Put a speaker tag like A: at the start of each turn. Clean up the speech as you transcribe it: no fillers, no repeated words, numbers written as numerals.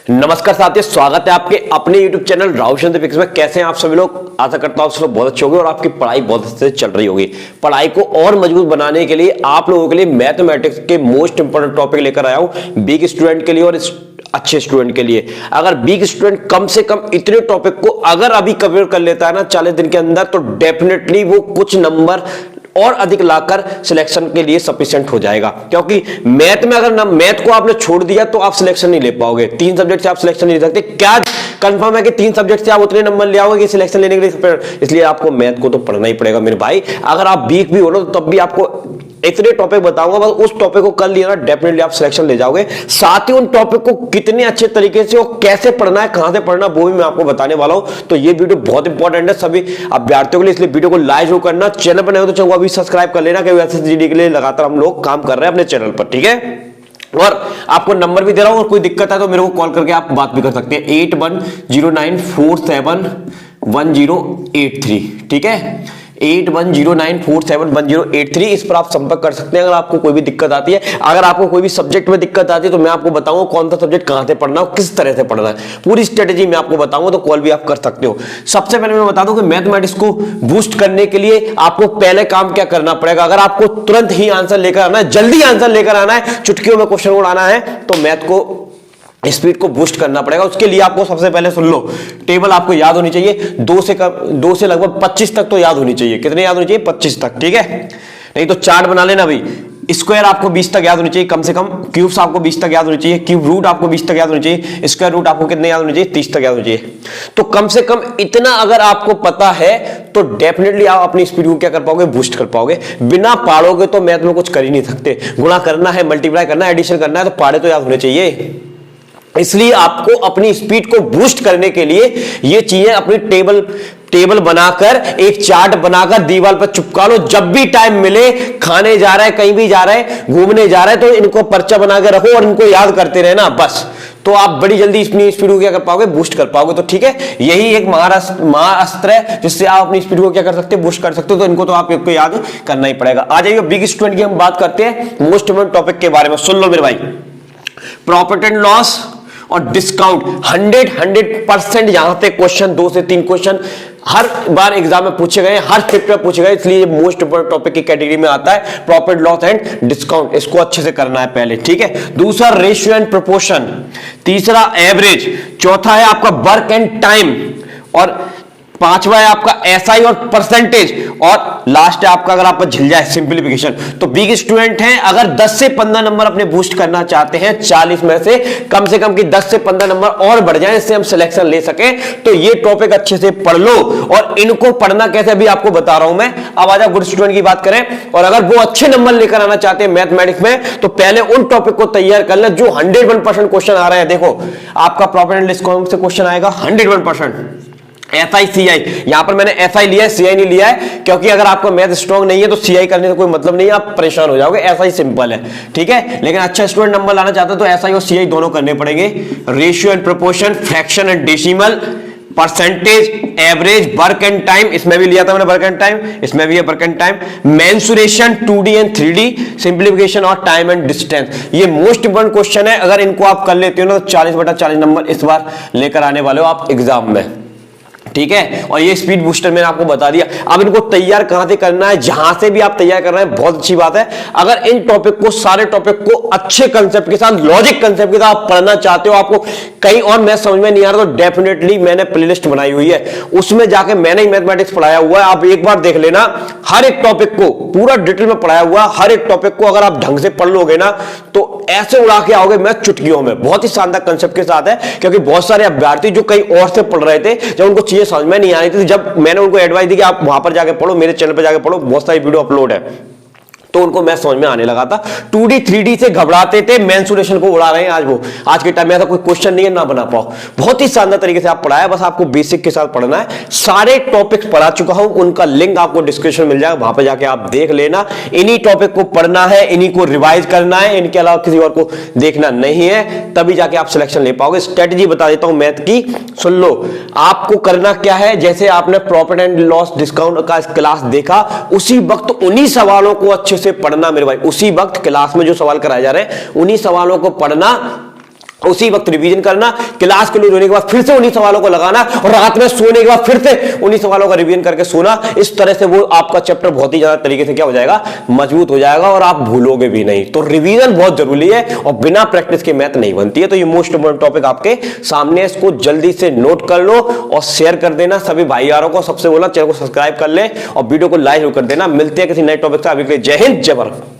A: नमस्कार साथियों, स्वागत है आपके अपने YouTube चैनल राहुल चंद्र फिक्स में। कैसे हैं आप सभी लोग? आशा करता हूं आप सब लोग बहुत अच्छे होंगे और आपकी पढ़ाई बहुत अच्छे से चल रही होगी। पढ़ाई को और मजबूत बनाने के लिए आप लोगों के लिए मैथमेटिक्स के मोस्ट इंपोर्टेंट टॉपिक लेकर आया हूं, वीक स्टूडेंट के लिए और अच्छे स्टूडेंट के लिए। अगर वीक स्टूडेंट कम से कम इतने टॉपिक को अगर अभी कवर कर लेता है ना 40 दिन के अंदर, तो डेफिनेटली वो कुछ नंबर और अधिक लाकर सिलेक्शन के लिए सफिशिएंट हो जाएगा। क्योंकि मैथ में अगर ना मैथ को आपने छोड़ दिया तो आप सिलेक्शन नहीं ले पाओगे। 3 सब्जेक्ट से आप सिलेक्शन नहीं ले सकते। क्या कंफर्म है कि 3 सब्जेक्ट से आप उतने नंबर ले आओगे कि सिलेक्शन लेने के लिए? इसलिए आपको मैथ को तो पढ़ना ही पड़ेगा मेरे भाई। अगर आप वीक भी हो ना तो तब भी आपको इतने टॉपिक बताऊंगा, बस उस टॉपिक को कर लिया ना डेफिनेटली आप सिलेक्शन ले जाओगे। साथ ही उन टॉपिक को कितने अच्छे तरीके से और कैसे पढ़ना है, कहां से पढ़ना, वो भी मैं आपको बताने वाला हूं। तो ये वीडियो बहुत इंपॉर्टेंट है सभी अभ्यर्थियों के लिए, इसलिए वीडियो को लाइक जरूर करना। चैनल पर नए हो तो चलो अभी सब्सक्राइब कर लेना, क्योंकि एसएसजीडी के लिए लगातार हम लोग काम कर रहे हैं अपने चैनल पर, ठीक है। और आपको नंबर भी दे रहा हूं, और कोई दिक्कत है तो मेरे को कॉल करके आप बात भी कर सकते हैं। 8109471083, ठीक है। 8109471083 इस पर आप संपर्क कर सकते हैं अगर आपको कोई भी दिक्कत आती है। अगर आपको कोई भी सब्जेक्ट में दिक्कत आती है तो मैं आपको बताऊंगा कौन सा सब्जेक्ट कहां से पढ़ना है, किस तरह से पढ़ना है, पूरी स्ट्रेटेजी मैं आपको बताऊंगा, तो कॉल भी आप कर सकते हो। सबसे पहले मैं बता दूं कि मैथमेटिक्स को बूस्ट करने के लिए आपको पहले काम क्या करना पड़ेगा। अगर आपको तुरंत ही आंसर लेकर आना है, जल्दी आंसर लेकर आना है, चुटकियों में क्वेश्चन उड़ाना है, तो मैथ को स्पीड को बूस्ट करना पड़ेगा। उसके लिए आपको सबसे पहले सुन लो, टेबल आपको याद होनी चाहिए। 2 से लगभग 25 तक तो याद होनी चाहिए। कितने याद होनी चाहिए? 25 तक, ठीक है। नहीं तो चार्ट बना लेना भाई। स्क्वायर आपको 20 तक याद होनी चाहिए कम से कम। क्यूब्स आपको 20 तक याद होनी चाहिए। क्यूब रूट आपको 20 तक याद होनी चाहिए। स्क्वायर रूट आपको कितने याद होनी चाहिए? 30 तक याद होनी चाहिए। तो कम से कम इतना अगर आपको पता है तो डेफिनेटली आप अपनी स्पीड को क्या कर पाओगे? बूस्ट कर पाओगे। बिना पढ़ोगे तो मैथ में कुछ कर ही नहीं सकते। गुणा करना है, मल्टीप्लाई करना है, एडिशन करना है, तो पढ़े तो याद होने चाहिए। इसलिए आपको अपनी स्पीड को बूस्ट करने के लिए ये चीजें अपनी टेबल बनाकर, एक चार्ट बनाकर दीवार पर चिपका लो। जब भी टाइम मिले, खाने जा रहे हैं, कहीं भी जा रहे हैं, घूमने जा रहे हैं, तो इनको पर्चा बना के रखो और इनको याद करते रहना बस। तो आप बड़ी जल्दी अपनी स्पीड को क्या कर पाओगे? बूस्ट कर पाओगे। तो ठीक है, यही एक महाअस्त्र है जिससे आप अपनी स्पीड को क्या कर सकते हैं? बूस्ट कर सकते हो। तो इनको तो आपको याद करना ही पड़ेगा। आ जाइए बिग स्टूडेंट की हम बात करते हैं मोस्ट इंपोर्टेंट टॉपिक के बारे में। सुन लो मेरे भाई, प्रॉफिट एंड लॉस और डिस्काउंट 100% यहां पे क्वेश्चन, 2 से 3 क्वेश्चन हर बार एग्जाम में पूछे गए, हर शिफ्ट में पूछे गए, इसलिए ये मोस्ट इंपोर्टेंट टॉपिक की कैटेगरी में आता है। प्रॉफिट लॉस एंड डिस्काउंट, इसको अच्छे से करना है पहले, ठीक है। दूसरा रेशियो एंड प्रोपोर्शन, तीसरा एवरेज, चौथा है आपका वर्क एंड टाइम, और 5वां है आपका एसआई और परसेंटेज, और लास्ट है आपका अगर आपका झिल जाए सिंप्लीफिकेशन। तो बिग स्टूडेंट हैं, अगर 10 से 15 नंबर अपने बूस्ट करना चाहते हैं 40 में से कम कि 10 से 15 नंबर और बढ़ जाएं, इससे हम सिलेक्शन ले सके, तो ये टॉपिक अच्छे से पढ़ लो। और इनको पढ़ना कैसे अभी आपको बता रहा हूं मैं। अब आजा गुड स्टूडेंट की बात करें, और अगर वो अच्छे नंबर लेकर आना चाहते हैं मैथमेटिक्स में, तो पहले उन टॉपिक को तैयार कर ले जो 101% क्वेश्चन आ रहे हैं। देखो, आपका प्रॉफिट एंड डिस्काउंट से क्वेश्चन आएगा 101%। एसआई सीआई, यहां पर मैंने एसआई लिया है, सीआई नहीं लिया है, क्योंकि अगर आपका मैथ स्ट्रांग नहीं है तो सीआई करने का कोई मतलब नहीं है, आप परेशान हो जाओगे। एसआई सिंपल है, ठीक है। लेकिन अच्छा स्टूडेंट नंबर लाना चाहता है तो एसआई और सीआई दोनों करने पड़ेंगे। Ratio and proportion, fraction and decimal, percentage, average, work and time, इसमें भी लिया था मैंने वर्क एंड टाइम, इसमें भी है work and time, mensuration 2D and 3D, simplification और टाइम एंड डिस्टेंस। ये मोस्ट इंपोर्टेंट क्वेश्चन है। अगर इनको आप कर लेते हो ना तो 40/40 नंबर इस बार लेकर आने वाले हो आप एग्जाम में, ठीक है। और ये स्पीड बूस्टर मैंने आपको बता दिया। अब इनको तैयार कहां से करना है? जहां से भी आप तैयार कर रहे हैं बहुत अच्छी बात है। अगर इन टॉपिक को, सारे टॉपिक को अच्छे कंसेप्ट के साथ, लॉजिक कंसेप्ट के साथ आप पढ़ना चाहते हो, आपको कहीं और मैथ समझ में नहीं आ रहा, तो डेफिनेटली मैंने प्लेलिस्ट बनाई हुई है, उसमें जाके मैंने ही मैथमेटिक्स पढ़ाया हुआ है। आप एक बार देख लेना, हर एक टॉपिक को पूरा डिटेल में पढ़ाया हुआ। हर एक टॉपिक को अगर आप ढंग से पढ़ लोगे ना तो ऐसे उड़ा के आओगे मैथ चुटकियों में। बहुत ही शानदार कंसेप्ट के साथ है, क्योंकि बहुत सारे अभ्यर्थी जो कहीं और से पढ़ रहे थे, जब उनको चीजें समझ में नहीं आ रही थी, जब मैंने उनको एडवाइस दी कि आप वहां पर जाके पढ़ो, मेरे चैनल पर जाके पढ़ो, बहुत सारी वीडियो अपलोड है, तो उनको मैं समझ में आने लगा था। 2D 3D से घबराते थे, मेंसुरेशन को उड़ा रहे हैं आज वो। आज के टाइम में ऐसा कोई क्वेश्चन नहीं है ना बना पाओ। बहुत ही शानदार तरीके से आप पढ़ाया, बस आपको बेसिक के साथ पढ़ना है। सारे टॉपिक्स पढ़ा चुका हूं, उनका लिंक आपको डिस्क्रिप्शन मिल जाएगा, वहां पे जाके आप देख लेना। इन्हीं टॉपिक को पढ़ना है, इन्हीं को रिवाइज करना है, इनके अलावा किसी और को देखना नहीं है, तभी जाके आप सिलेक्शन ले पाओगे। स्ट्रेटेजी बता देता हूं मैथ की, सुन लो। आपको करना क्या है, जैसे आपने प्रॉफिट एंड लॉस डिस्काउंट का क्लास देखा, उसी वक्त उन्हीं सवालों को अच्छे से पढ़ना मेरे भाई। उसी वक्त क्लास में जो सवाल कराए जा रहे हैं उन्हीं सवालों को पढ़ना, उसी वक्त रिवीजन करना, क्लास क्लोज होने के बाद फिर से उन्हीं सवालों को लगाना और रात में सोने के बाद फिर से उन्हीं सवालों का रिवीजन करके सोना। इस तरह से वो आपका चैप्टर बहुत ही ज्यादा तरीके से क्या हो जाएगा, मजबूत हो जाएगा और आप भूलोगे भी नहीं। तो रिवीजन बहुत जरूरी है और बिना प्रैक्टिस के मैथ नहीं बनती है। तो ये मोस्ट इंपोर्टेंट टॉपिक आपके सामने, इसको जल्दी से नोट कर लो और शेयर कर देना सभी भाईयारों को। सबसे बोला चैनल को सब्सक्राइब कर ले और वीडियो को लाइक कर देना। मिलते हैं किसी नए टॉपिक से, अभी के लिए जय हिंद जय भारत।